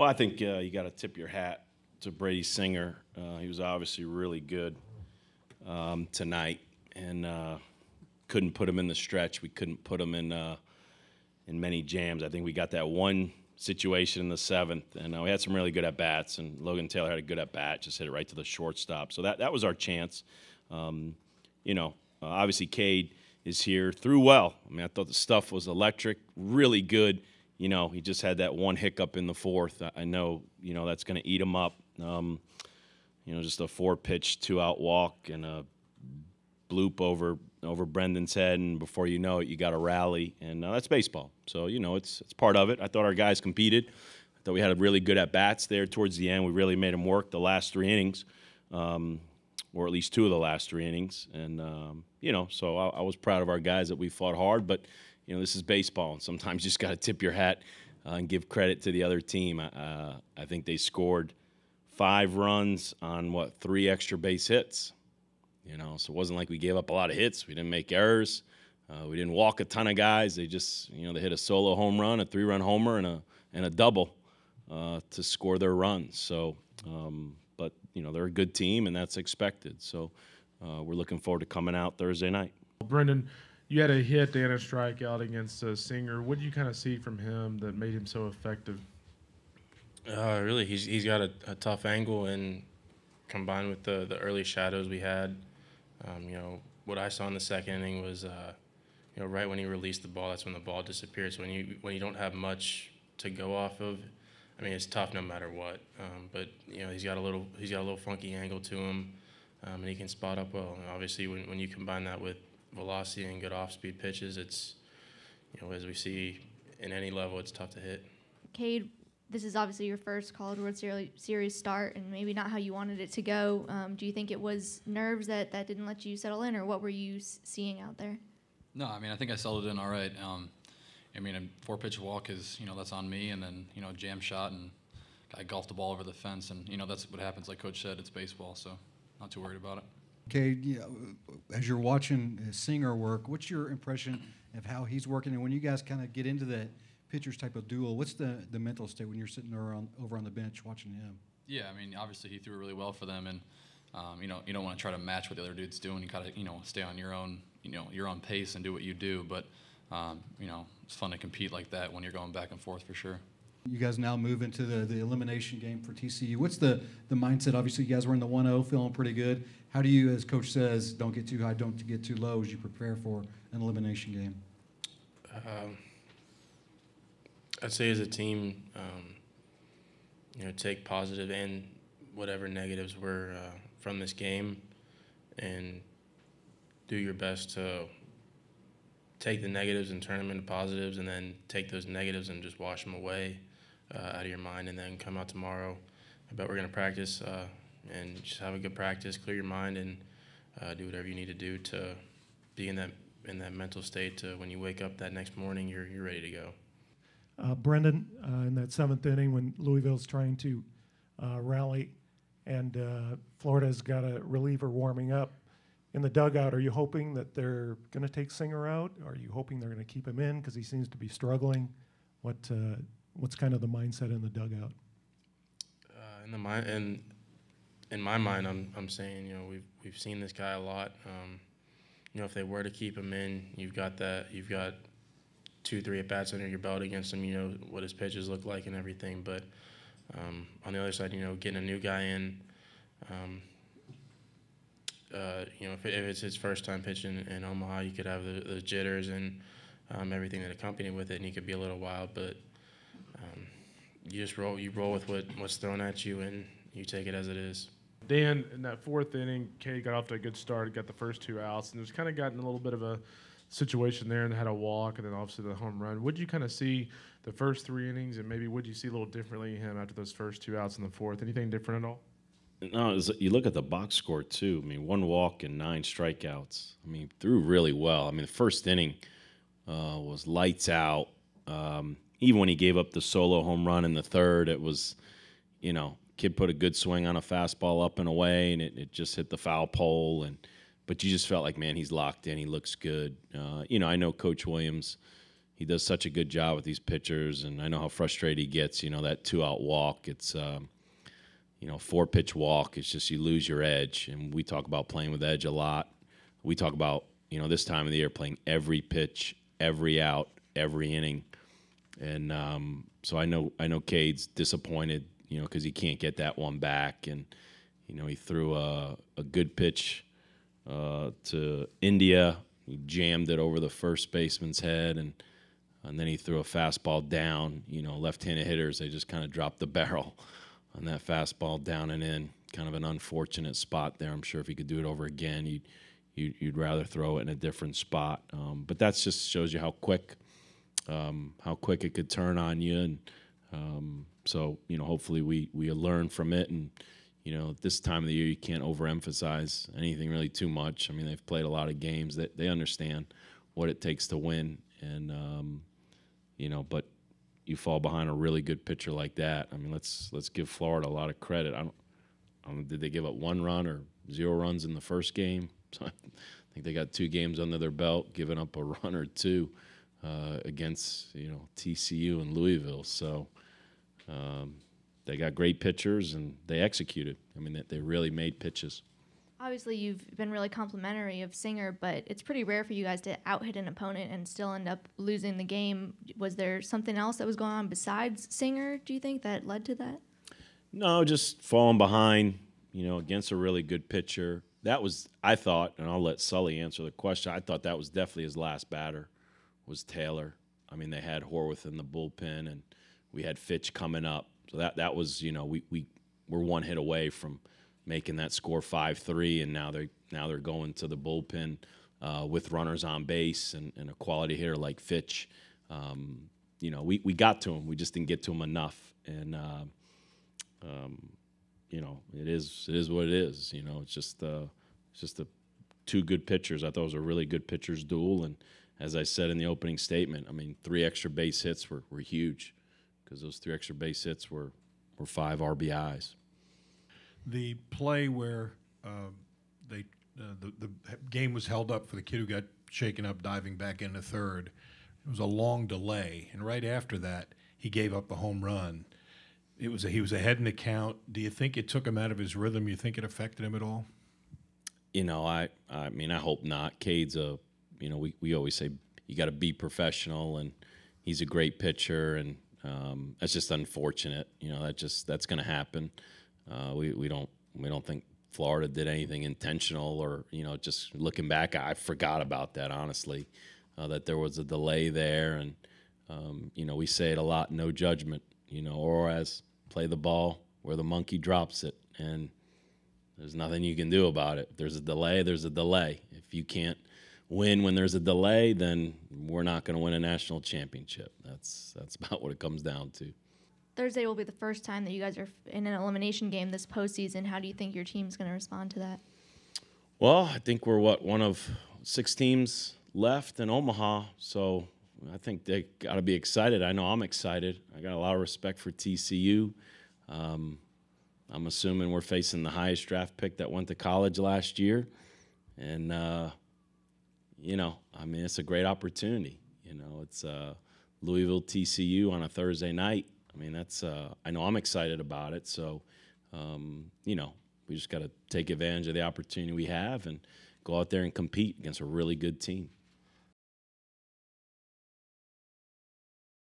Well, I think you got to tip your hat to Brady Singer. He was obviously really good tonight, and couldn't put him in the stretch. We couldn't put him in many jams. I think we got that one situation in the seventh, and we had some really good at-bats, and Logan Taylor had a good at-bat, just hit it right to the shortstop. So that was our chance. Obviously Cade is here, threw well. I mean, I thought the stuff was electric, really good. He just had that one hiccup in the fourth. I know, that's going to eat him up. Just a 4-pitch, 2-out walk and a bloop over Brendan's head, and before you know it, you got a rally, and that's baseball. So, it's part of it. I thought our guys competed. I thought we had a really good at-bats there towards the end. We really made them work the last 3 innings, or at least 2 of the last 3 innings. And, so I was proud of our guys that we fought hard, but this is baseball, and sometimes you just got to tip your hat and give credit to the other team. I think they scored 5 runs on, 3 extra base hits. So it wasn't like we gave up a lot of hits. We didn't make errors. We didn't walk a ton of guys. They just, they hit a solo home run, a 3-run homer, and a double to score their runs. So, but, they're a good team, and that's expected. So we're looking forward to coming out Thursday night. Brendan, you had a hit and a strikeout against Singer. What did you kind of see from him that made him so effective? Really, he's got a tough angle, and combined with the early shadows we had, what I saw in the second inning was, right when he released the ball, that's when the ball disappeared. So when you don't have much to go off of, I mean, it's tough no matter what. But he's got a little funky angle to him, and he can spot up well. And obviously, when you combine that with velocity and good off-speed pitches, it's, as we see in any level, it's tough to hit. Cade, this is obviously your first College World Series start, and maybe not how you wanted it to go. Do you think it was nerves that didn't let you settle in, or what were you seeing out there? No, I mean, I think I settled in all right. A 4-pitch walk is, that's on me, and then, jam shot, and I golfed the ball over the fence, and, that's what happens. Like Coach said, it's baseball, so not too worried about it. Okay, as you're watching Singer work, what's your impression of how he's working? And when you guys kind of get into that pitchers type of duel, what's the mental state when you're sitting over on the bench watching him? Yeah, I mean, obviously he threw really well for them, and you don't want to try to match what the other dude's doing. You gotta stay on your own pace and do what you do. But it's fun to compete like that when you're going back and forth for sure. You guys now move into the elimination game for TCU. What's the mindset? Obviously, you guys were in the 1-0, feeling pretty good. How do you, as Coach says, don't get too high, don't get too low as you prepare for an elimination game? I'd say as a team, take positive and whatever negatives were from this game, and do your best to take the negatives and turn them into positives, and then take those negatives and just wash them away out of your mind, and then come out tomorrow. I bet we're going to practice and just have a good practice, clear your mind, and do whatever you need to do to be in that mental state to when you wake up that next morning, you're ready to go. Brendan, in that 7th inning when Louisville's trying to rally and Florida's got a reliever warming up in the dugout, are you hoping that they're going to take Singer out? Are you hoping they're going to keep him in because he seems to be struggling? What's kind of the mindset in the dugout? In my mind, I'm saying we've seen this guy a lot. If they were to keep him in, you've got 2-3 at bats under your belt against him. You know what his pitches look like and everything. But on the other side, getting a new guy in. If it's his first time pitching in Omaha, you could have the jitters and everything that accompany with it, and he could be a little wild. But you just roll with what's thrown at you, and you take it as it is. Dan, in that 4th inning, Cade got off to a good start, got the first 2 outs, and there's kind of gotten a little bit of a situation there and had a walk and then obviously the home run. What did you kind of see the first 3 innings, and maybe what did you see a little differently in him after those first 2 outs in the 4th? Anything different at all? No, you look at the box score, too. I mean, 1 walk and 9 strikeouts. I mean, threw really well. I mean, the first inning was lights out. Even when he gave up the solo home run in the 3rd, it was, kid put a good swing on a fastball up and away, and it just hit the foul pole. But you just felt like, man, he's locked in. He looks good. I know Coach Williams, he does such a good job with these pitchers, and I know how frustrated he gets. That 2-out walk. It's 4-pitch walk. It's just you lose your edge, and we talk about playing with edge a lot. We talk about this time of the year playing every pitch, every out, every inning, and so I know Cade's disappointed, because he can't get that one back, and he threw a good pitch to India. He jammed it over the first baseman's head, and then he threw a fastball down. Left-handed hitters, they just kind of dropped the barrel on that fastball down and in. Kind of an unfortunate spot there. I'm sure if he could do it over again, you'd rather throw it in a different spot. But that just shows you how quick it could turn on you. And so hopefully we learn from it. And this time of the year, you can't overemphasize anything really too much. I mean, they've played a lot of games that they understand what it takes to win. And but you fall behind a really good pitcher like that. I mean, let's give Florida a lot of credit. I don't did they give up 1 run or 0 runs in the first game? So I think they got 2 games under their belt, giving up a run or 2 against TCU and Louisville. So they got great pitchers and they executed. I mean, they really made pitches. Obviously, you've been really complimentary of Singer, but it's pretty rare for you guys to out-hit an opponent and still end up losing the game. Was there something else that was going on besides Singer, do you think, that led to that? No, just falling behind, against a really good pitcher. That was, I thought, and I'll let Sully answer the question, I thought that was definitely his last batter, was Taylor. I mean, they had Horwath in the bullpen, and we had Fitch coming up. So that was, we were 1 hit away from making that score 5-3, and now they're going to the bullpen with runners on base and a quality hitter like Fitch. We got to him. We just didn't get to him enough. And it is what it is. It's just the 2 good pitchers. I thought it was a really good pitchers duel, and as I said in the opening statement, I mean, 3 extra base hits were huge, because those 3 extra base hits were 5 RBIs. The play where the game was held up for the kid who got shaken up diving back into third, it was a long delay, and right after that, he gave up a home run. He was ahead in the count. Do you think it took him out of his rhythm? You think it affected him at all? I mean, I hope not. Cade's we always say you got to be professional, and he's a great pitcher, and that's just unfortunate. That's going to happen. We don't think Florida did anything intentional, or just looking back, I forgot about that, honestly, that there was a delay there, and we say it a lot, no judgment, or as play the ball where the monkey drops it, and there's nothing you can do about it. If there's a delay, there's a delay. If you can't win when there's a delay, then we're not going to win a national championship. That's about what it comes down to. Thursday will be the first time that you guys are in an elimination game this postseason. How do you think your team's going to respond to that? Well, I think we're one of 6 teams left in Omaha, so I think they got to be excited. I know I'm excited. I got a lot of respect for TCU. I'm assuming we're facing the highest draft pick that went to college last year, and I mean, it's a great opportunity. It's Louisville TCU on a Thursday night. I mean, that's I know I'm excited about it. So, we just got to take advantage of the opportunity we have and go out there and compete against a really good team.